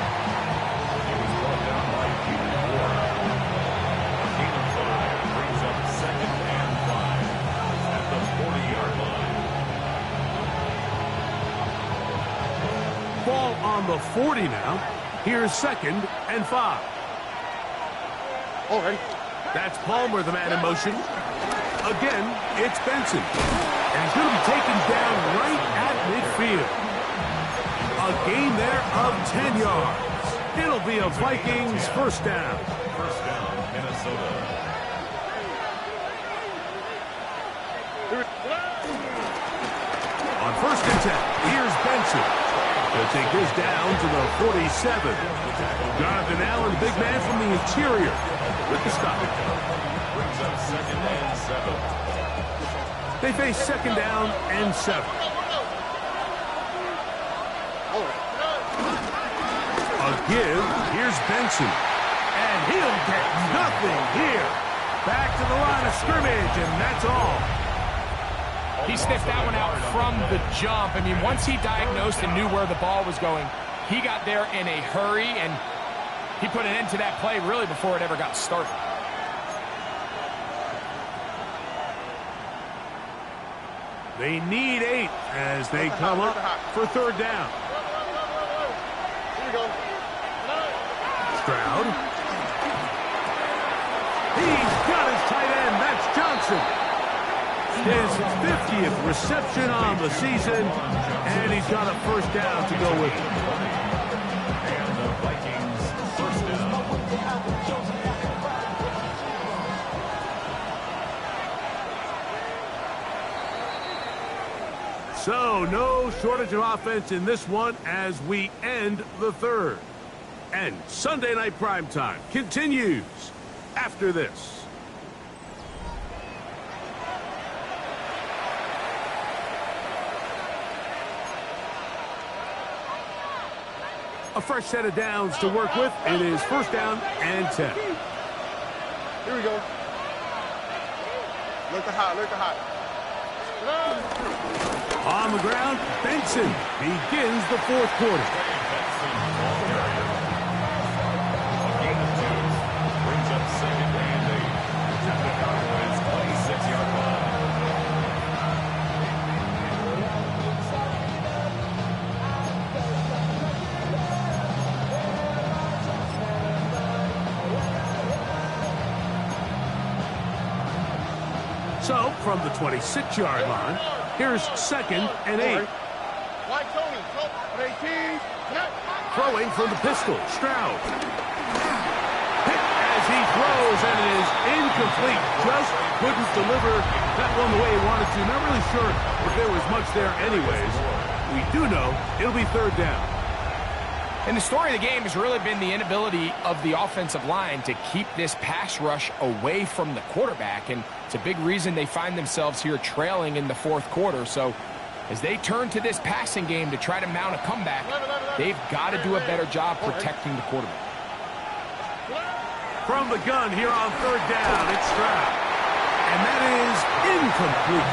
He was brought down by Keaton Moore. A gain of 5 brings up 2nd and 5 at the 40-yard line. Ball on the 40 now. Here's 2nd and 5. All right. That's Palmer, the man in motion. Again, it's Benson. And he's going to be taken down right at midfield. A gain there of 10 yards. It'll be a Vikings 1st down. 1st down, Minnesota. On 1st and 10, here's Benson. They'll take this down to the 47. Jonathan Allen, big man from the interior, with the stop. Brings up 2nd and 7. They face 2nd down and 7. A give. Here's Benson. And he'll get nothing here. Back to the line of scrimmage, and that's all. He sniffed that one out from the jump. I mean, once he diagnosed and knew where the ball was going, he got there in a hurry, and he put an end to that play really before it ever got started. They need 8 as they come up for 3rd down. Here we go. Stroud. He's got his tight end. That's Johnson. His 50th reception on the season, and he's got a 1st down to go with it. And the Vikings 1st down. So, no shortage of offense in this one as we end the 3rd. And Sunday Night Primetime continues after this. A fresh set of downs to work with. It is first down and 10. Here we go. Look hot, look hot. On the ground, Benson begins the fourth quarter. Brings up second and 8. At the Cowboys' 26-yard line. So, from the 26-yard line, here's second and 8. White Tony, 18. Throwing from the pistol, Stroud. Hit as he throws, and it is incomplete. Just couldn't deliver that one the way he wanted to. Not really sure if there was much there anyways. We do know it'll be third down. And the story of the game has really been the inability of the offensive line to keep this pass rush away from the quarterback. And it's a big reason they find themselves here trailing in the fourth quarter. So as they turn to this passing game to try to mount a comeback, they've got to do a better job protecting the quarterback. From the gun here on third down, it's Stroud. And that is incomplete.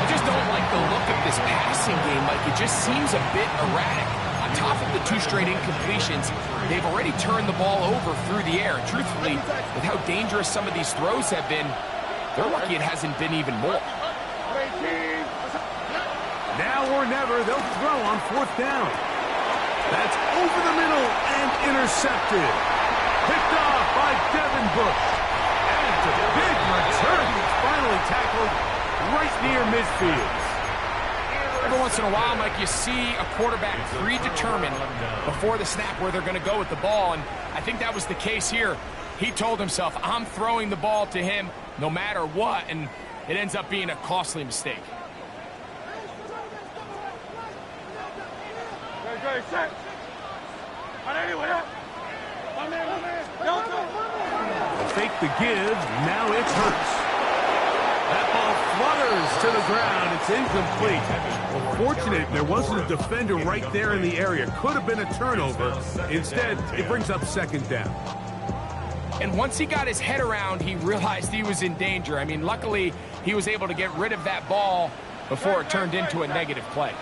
I just don't like the look of this passing game. Like, it just seems a bit erratic. On top of the 2 straight incompletions, they've already turned the ball over through the air. And truthfully, with how dangerous some of these throws have been, they're lucky it hasn't been even more. Now or never, they'll throw on fourth down. That's over the middle and intercepted. Picked off by Devin Bush. And a big return. He's finally tackled right near midfield. Every once in a while, Mike, you see a quarterback predetermined before the snap where they're going to go with the ball, and I think that was the case here. He told himself, I'm throwing the ball to him no matter what, and it ends up being a costly mistake. Fake the give, now it's Hurts. That ball flutters to the ground. It's incomplete. Well, fortunate there wasn't a defender right there in the area. Could have been a turnover. Instead, it brings up second down. And once he got his head around, he realized he was in danger. I mean, luckily, he was able to get rid of that ball before it turned into a negative play.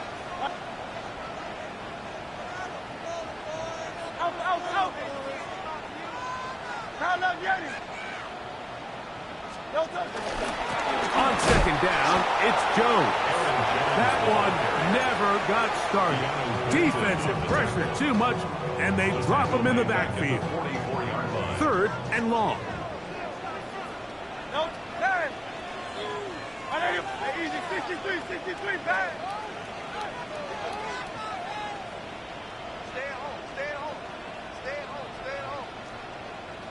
On second down, it's Jones. That one never got started. Defensive pressure too much, and they drop him in the backfield. Third and long. Easy, 63, back. Stay at home.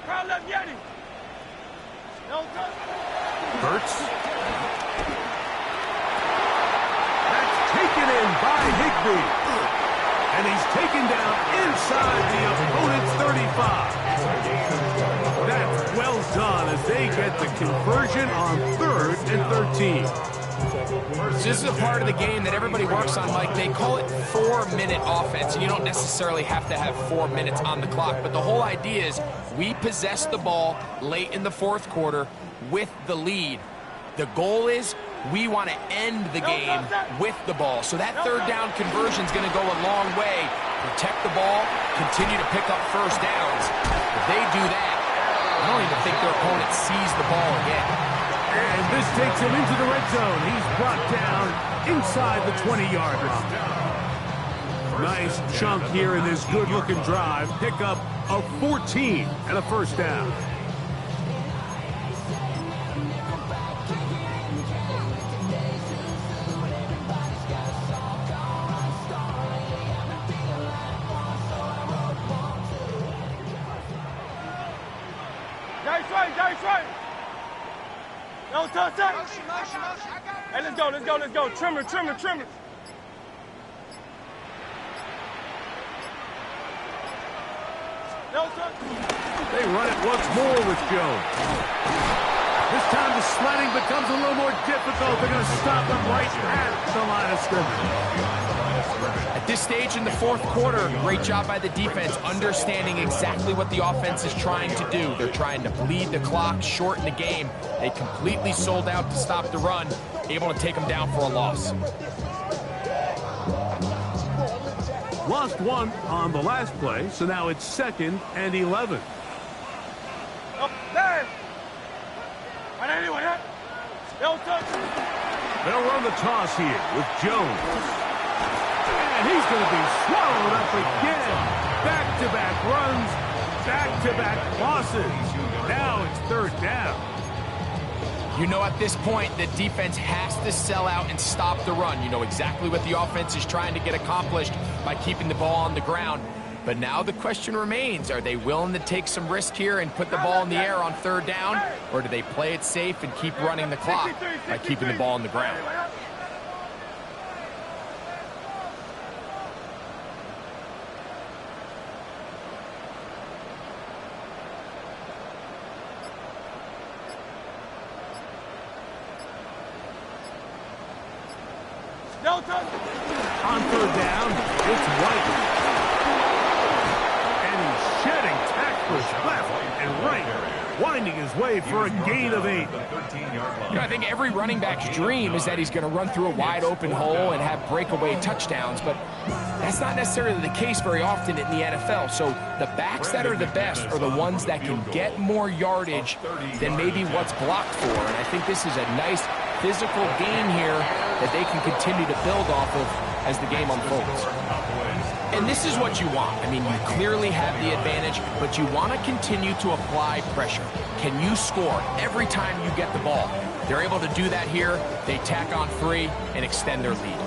Crowd left Yeti. Hurts. That's taken in by Higbee. And he's taken down inside the opponent's 35. That's well done as they get the conversion on 3rd and 13. This is a part of the game that everybody works on, Mike. They call it 4-minute offense. You don't necessarily have to have 4 minutes on the clock, but the whole idea is we possess the ball late in the fourth quarter with the lead. The goal is we want to end the game with the ball. So that third down conversion is going to go a long way. Protect the ball, continue to pick up first downs. If they do that, I don't even think their opponent sees the ball again. And this takes him into the red zone. He's brought down inside the 20-yard line. Nice chunk here in this good-looking drive. Pick up of 14 and a first down. Dice right. No touch that. Hey, let's go. Trimmer. No touch. They run it once more with Jones. This time the sledding becomes a little more difficult. They're going to stop him right at the line of scrimmage. At this stage in the fourth quarter, great job by the defense, understanding exactly what the offense is trying to do. They're trying to bleed the clock, shorten the game. They completely sold out to stop the run, able to take them down for a loss. Lost one on the last play, so now it's 2nd and 11. They'll run the toss here with Jones. And he's going to be swallowed up again. Back-to-back runs, back-to-back losses. Now it's 3rd down. You know, at this point, the defense has to sell out and stop the run. You know exactly what the offense is trying to get accomplished by keeping the ball on the ground. But now the question remains, are they willing to take some risk here and put the ball in the air on 3rd down? Or do they play it safe and keep running the clock by keeping the ball on the ground? On 3rd down, it's White. And he's shedding tacklers left and right, winding his way for a gain of 8. You know, I think every running back's dream is that he's going to run through a wide open hole and have breakaway touchdowns, but that's not necessarily the case very often in the NFL. So the backs that are the best are the ones that can get more yardage than maybe what's blocked for. And I think this is a nice physical game here that they can continue to build off of as the game unfolds. And this is what you want. I mean, you clearly have the advantage, but you want to continue to apply pressure. Can you score every time you get the ball? They're able to do that here. They tack on 3 and extend their lead.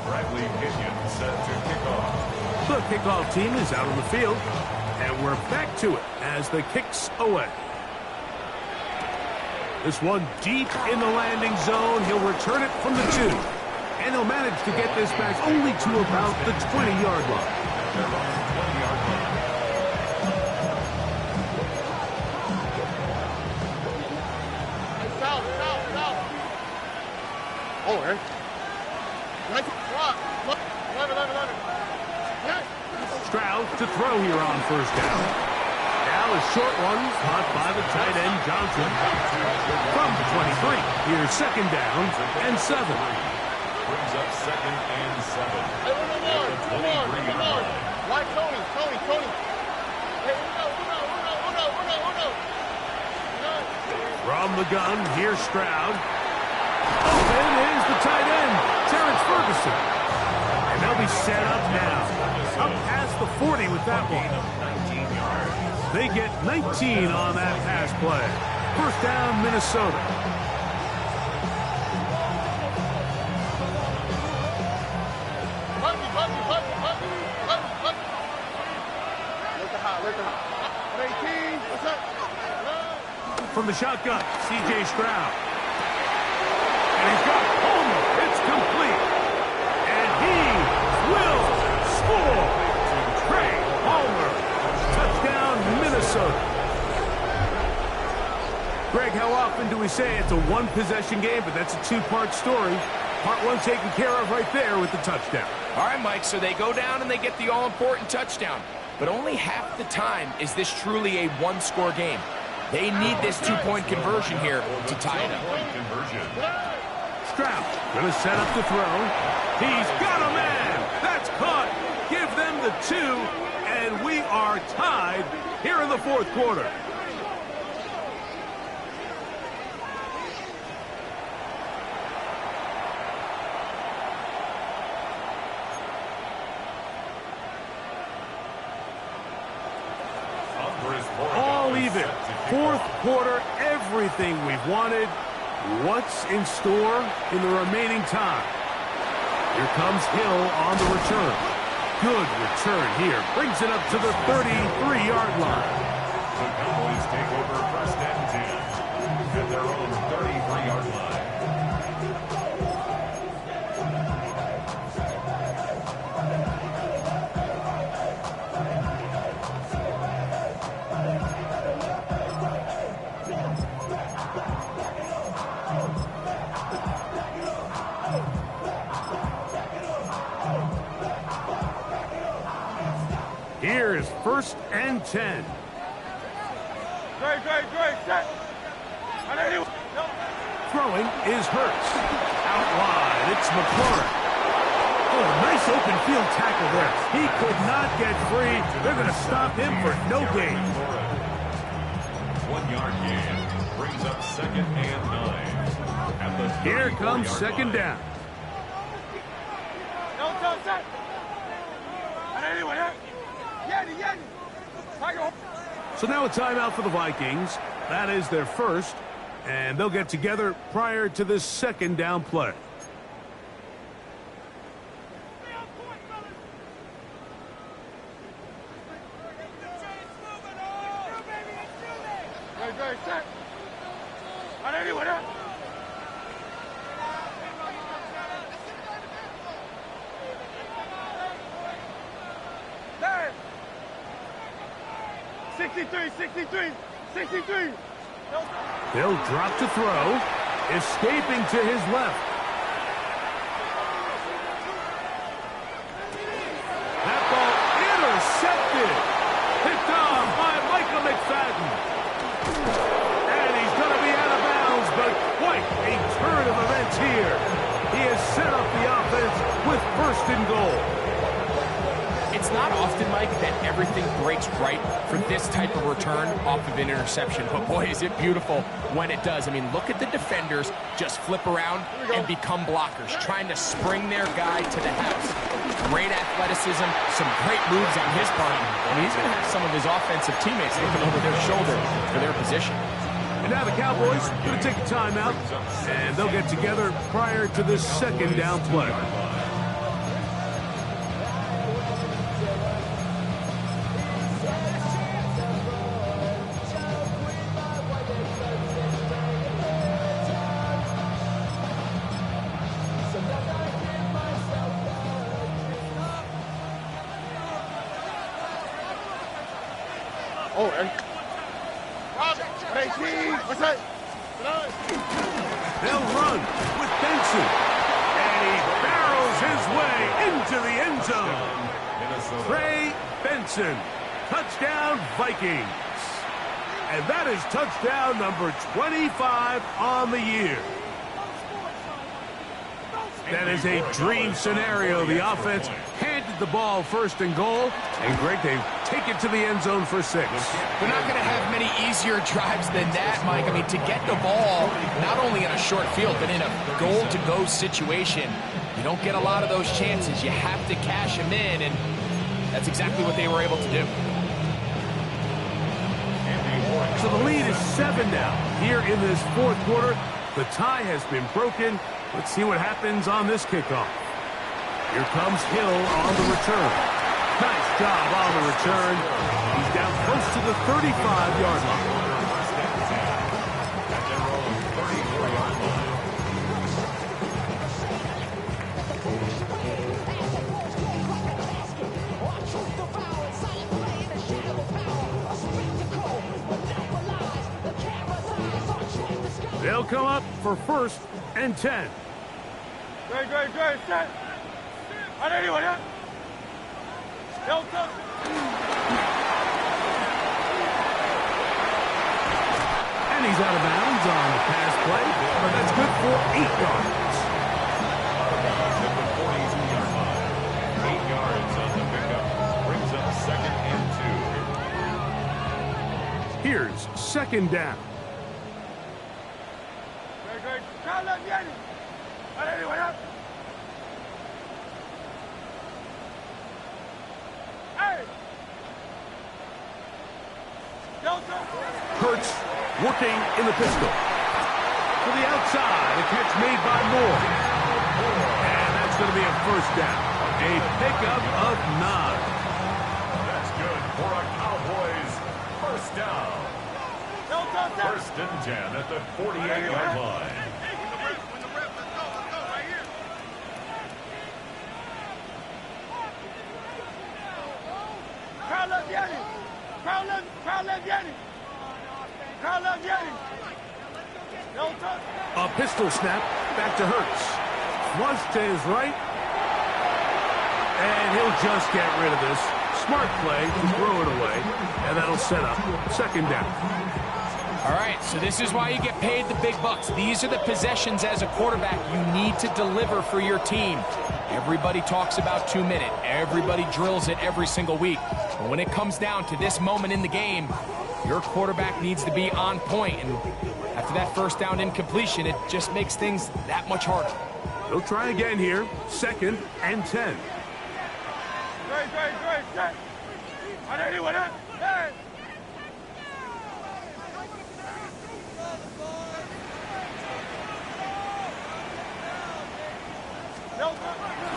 Bradley Pinion set to kick off. The kickoff team is out on the field, and we're back to it as the kick's away. This one deep in the landing zone. He'll return it from the 2. And he'll manage to get this back only to about the 20-yard line. Stroud to throw here on 1st down. Now a short one, caught by the tight end Johnson. From the 23, here's 2nd down and 7. Brings up 2nd and 7. Hey, come on. Why Tony? Hey, Uno. From the gun, here's Stroud. Open is the tight end, Terrence Ferguson. And they'll be set up now. Up past the 40 with that one. They get 19 on that pass play. 1st down, Minnesota. From the shotgun, C.J. Stroud. And he's got Homer. It's complete. And he will score. Craig Homer. Touchdown, Minnesota. Greg, how often do we say it's a one-possession game, but that's a 2-part story? Part 1 taken care of right there with the touchdown. All right, Mike, so they go down and they get the all-important touchdown. But only half the time is this truly a 1-score game. They need this 2-point conversion here to tie it up. Stroud going to set up the throw. He's got a man. That's caught. Give them the 2, and we are tied here in the 4th quarter. All even. 4th quarter, everything we've wanted. What's in store in the remaining time? Here comes Hill on the return. Good return here. Brings it up to the 33-yard line. The Cowboys take over 1st and 10 at their own 33-yard line. Here is 1st and 10. Great, set. Throwing is Hurts. Out wide, it's McLaurin. Oh, nice open field tackle there. He could not get free. They're going to stop him for no gain. 1 yard gain brings up 2nd and 9. At the Here comes 2nd down. So now a timeout for the Vikings. That is their first, and they'll get together prior to this 2nd down play. Set. Anyone else? 63. They'll drop to throw. Escaping to his left. That ball intercepted. Picked off by Michael McFadden. And he's going to be out of bounds, but quite a turn of events here. He has set up the offense with 1st and goal. It's not often, Mike, that everything breaks right for this type of return off of an interception. But, boy, is it beautiful when it does. I mean, look at the defenders just flip around and become blockers, trying to spring their guy to the house. Great athleticism, some great moves on his part. I mean, he's going to have some of his offensive teammates looking over their shoulder for their position. And now the Cowboys going to take a timeout, and they'll get together prior to this 2nd down play. Oh, what's that? They'll run with Benson. And he barrels his way into the end zone. Trey Benson. Touchdown, Vikings. And that is touchdown number 25 on the year. That is a dream scenario. The offense handed the ball 1st and goal. And Greg, they take it to the end zone for 6. They're not going to have many easier drives than that, Mike. I mean, to get the ball, not only in a short field, but in a goal-to-go situation, you don't get a lot of those chances. You have to cash them in, and that's exactly what they were able to do. So the lead is 7 now. Here in this 4th quarter, the tie has been broken. Let's see what happens on this kickoff. Here comes Hill on the return. Nice job on the return. He's down close to the 35-yard line. They'll come up for 1st and 10. Great, set. Anyone else? And he's out of bounds on the pass play, but that's good for 8 yards. At the 42-yard line. 8 yards on the pickup. Brings up 2nd and 2. Here's 2nd down. Great. Anyone else? Hurts working in the pistol. To the outside, a catch made by Moore. And that's going to be a 1st down. A pickup of 9. That's good for a Cowboys 1st down. 1st and 10 at the 48-yard line. A pistol snap back to Hurts. Flush to his right. And he'll just get rid of this. smart play to throw it away, and that'll set up second down. All right, so this is why you get paid the big bucks. These are the possessions as a quarterback you need to deliver for your team. Everybody talks about 2 minute. Everybody drills it every single week. But when it comes down to this moment in the game, your quarterback needs to be on point. And after that first down incompletion, it just makes things that much harder. They'll try again here. 2nd and 10.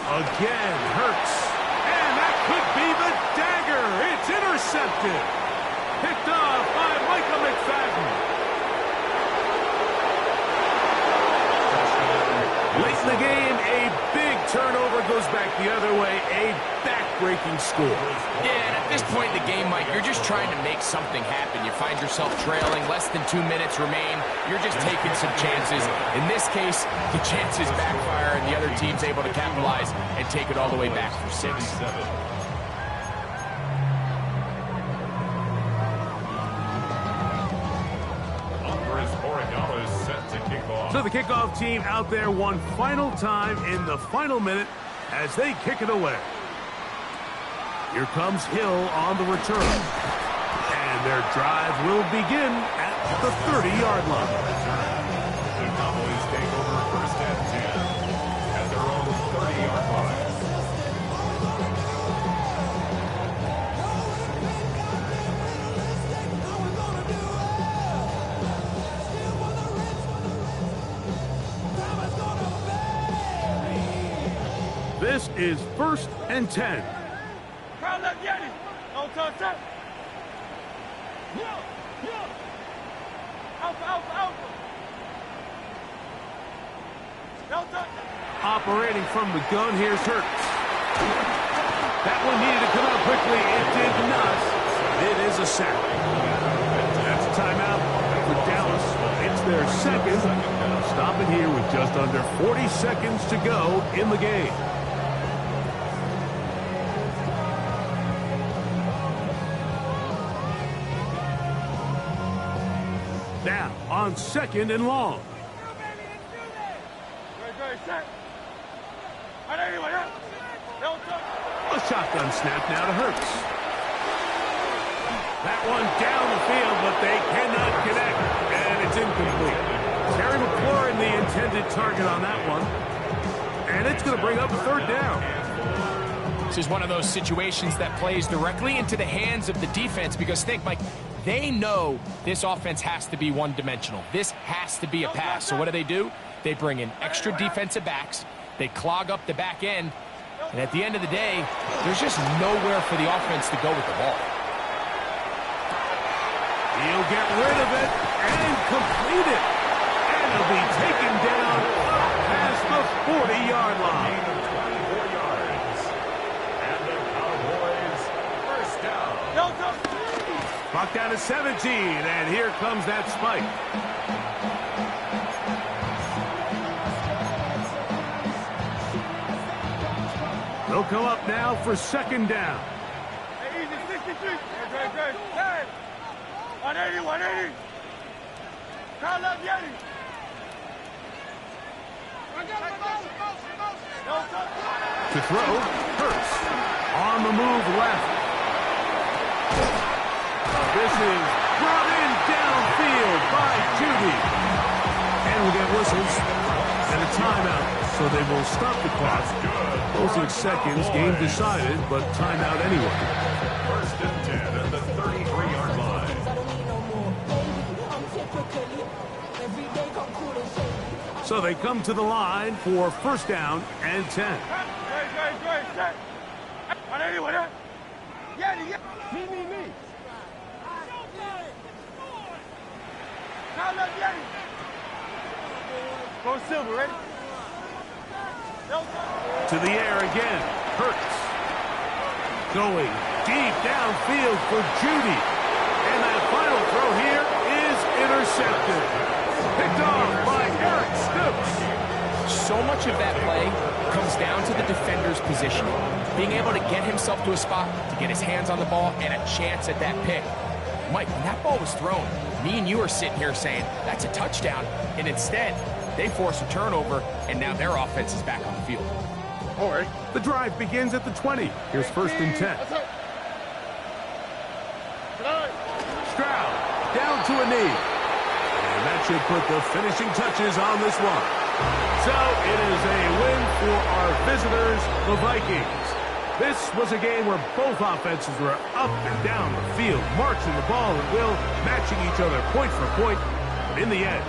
Again, Hurts. And that could be the dagger. It's intercepted. Picked off by Michael McFadden. Late in the game, a big turnover goes back the other way. A back-breaking score. Yeah, and at this point in the game, Mike, you're just trying to make something happen. You find yourself trailing, less than 2 minutes remain. You're just taking some chances. In this case, the chances backfire, and the other team's able to capitalize and take it all the way back for 6. So the kickoff team out there one final time in the final minute as they kick it away. Here comes Hill on the return. And their drive will begin at the 30-yard line. The Cowboys take over 1st and 10 at their own 30-yard line. This is 1st and 10. Operating from the gun, here's Hurts. That one needed to come out quickly. It did not. It is a sack. That's a timeout for Dallas. It's their 2nd. Stop it here with just under 40 seconds to go in the game. Now on 2nd and long. A shotgun snap now to Hurts. That one down the field, but they cannot connect, and it's incomplete. Terry McLaurin, the intended target on that one, and it's going to bring up a 3rd down. This is one of those situations that plays directly into the hands of the defense because think, Mike, they know this offense has to be one-dimensional. This has to be a pass. So what do? They bring in extra defensive backs. They clog up the back end. And at the end of the day, there's just nowhere for the offense to go with the ball. He'll get rid of it and complete it. And it'll be taken down past the 40-yard line. 24 yards. And the Cowboys 1st down. Clock down to 17, and here comes that spike. They'll come up now for 2nd down. Hey, easy, 63. Hey, 180, 180. Call up Yeti. To throw, Hurts. On the move left. This is brought in downfield by Judy. And we'll get whistles and a timeout. So they will stop the clock. Closing seconds, game decided, but timeout anyway. 1st and 10 at the 33-yard line. So they come to the line for 1st down and 10. Great. 180, 180. Yeti. Me. Call up Yeti. Go Silver, ready? To the air again. Hurts. Going deep downfield for Judy. And that final throw here is intercepted. Picked off by Eric Stoops. so much of that play comes down to the defender's positioning. Being able to get himself to a spot, to get his hands on the ball, and a chance at that pick. Mike, when that ball was thrown, me and you are sitting here saying, that's a touchdown. And instead, they force a turnover, and now their offense is back on the field. All right. The drive begins at the 20. Here's 1st and 10. Stroud down to a knee. And that should put the finishing touches on this one. So it is a win for our visitors, the Vikings. This was a game where both offenses were up and down the field, marching the ball at will, matching each other point for point. But in the end,